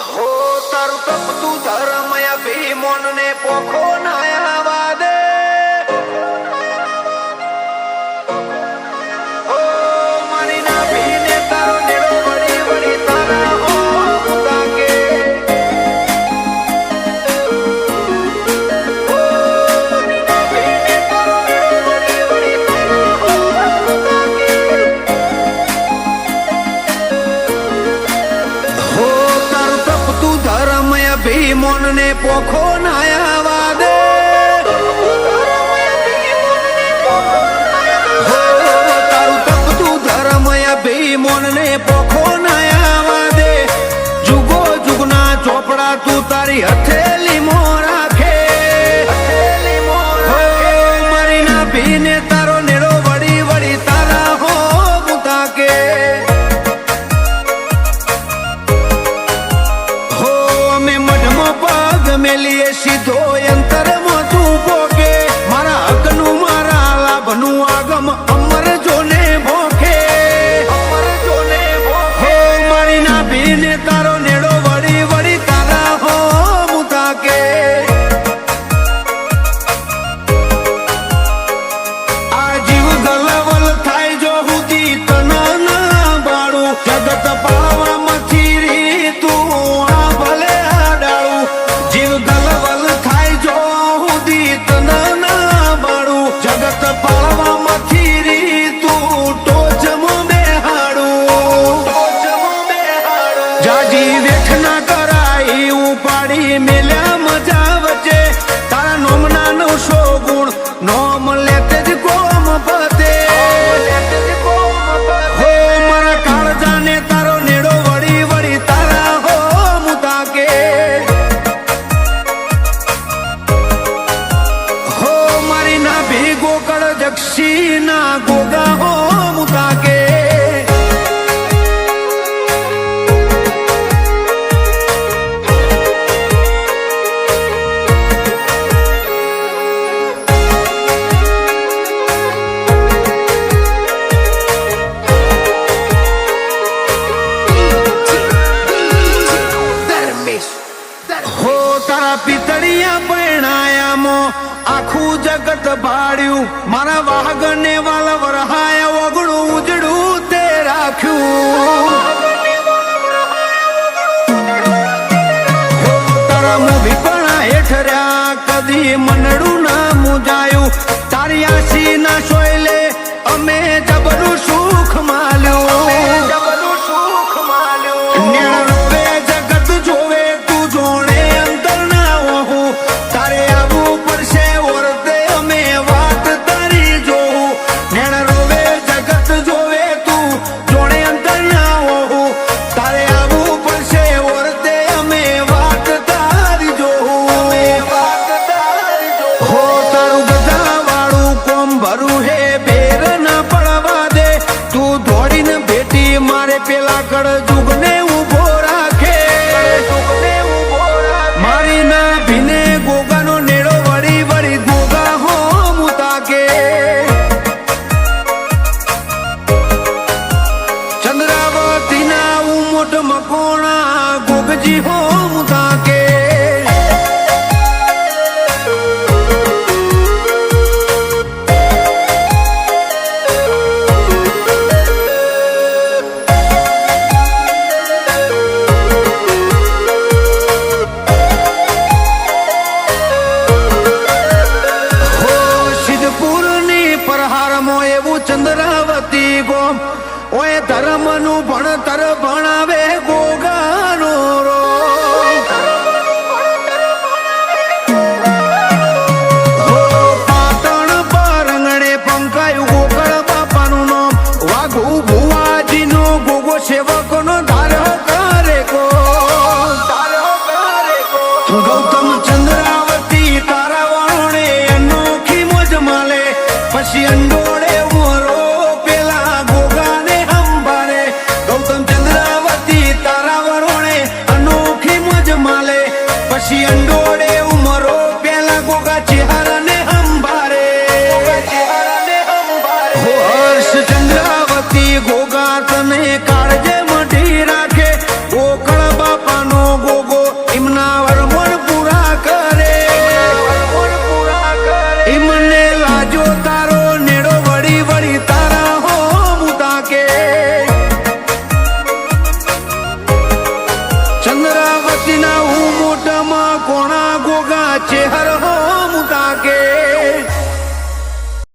હો તારું તપતું ધર્મય ભીમોન ને પોખો નાયા દે હો મારી ના ભીને તારો નેડો વળી વળી તારા હો તાકે હો મારી ના ભીને તારો નેડો વળી વળી તારા હો તાકે હો તારું તપતું ધર્મય ભીમોન ને પોખો નાયા દે તારું તપતું ધર્મય ભીમોન ને પોખો નાયા દે જુગો જુગના ચોપડા તું તારી હથેલી મો રાખે મારી ના ભીને તારો નેડો વળી વળી તારા હો મુતાકે હો અમે મઢમાં પગ મેલીએ સીધો અંતરમાં તું પોકે મારા હકનું મારા લાભનું આગમ અમર જોને ભોખે હો મારી ના ભીને તારો નેડો વળી વળી તારા હો મુતાકે આ જીવ ગલવલ થાય જો હુદી તના ના બાળું જગત પાવામાંથી રી તું આ ભલે આડાળું જીવ ગલવલ થાય જો હુદી તના ના બાળું જગત પાવામાંથી રી તું ટોચમાં બેહાડું જાજી વેઠ ના કરાઈ ઉપાડી મેલ્યા મજા વચ્ચે તારા નોમના 900 ગુણ નોમ લેતે જ કોમ પતે હો મારા કાળજાને તારો નેડો વળી વળી તારા હો મુતાકે હો મારી ના ભીગો કળ જક્ષી ના ગોગા હો મુતાકે હો તારા પિતળિયા પરણાયામાં આખું જગત ભાડ્યું મારા વાહગને વાલ વરહાયા ઓગણું ઉજડું તે રાખ્યું હો તારા મોભી પણ હેઠર્યા કદી મનડું ના મુજાયું તારી આશી ના સોયલે અમે જબરું સુખ માલ્યું નેણ રોવે જગત જોવે તું જોણે અંતર ના હોઉં તારે આવવું પડશે ઓરતે અમે વાત તારી જોઉં નેણ રોવે જગત જોવે તું જોણે અંતર ના હોઉં તારે આવવું પડશે ઓરતે અમે વાત તારી જોઉં હો તારું ગધા વાળું કોમ ભરું હે બેર ના પડવા દે તું દોડીને ભેટી મારે પેલા કળ જુગને ઉભો રાખે મારી ના ભીને ગોગાનો નેડો વળી વળી ગોગા હો મુતાકે ચંદ્રાવતી ના ઉમોટ મકોણા ગોગજી હો મુતાકે ચંદ્રાવતી ગોમ ઓય ધર્મનું ભણતર ભણાવે ગોગાનો રો હો પાટણ પરંગણે પંકાયું ગોકળ બાપાનું નામ વાઘુ ભુવાજીનો ગોગો સેવકનો ધાર કરે કો ગૌતમ ચંદ્રાવતી તારા વાળોને અનોખી મોજ માલે પછી અંડોળે મોરો પેલા ગોગાને અંબારે ગૌતમ ચંદ્રાવતી તારા વરોણે અનોખી મોજ માલે પછી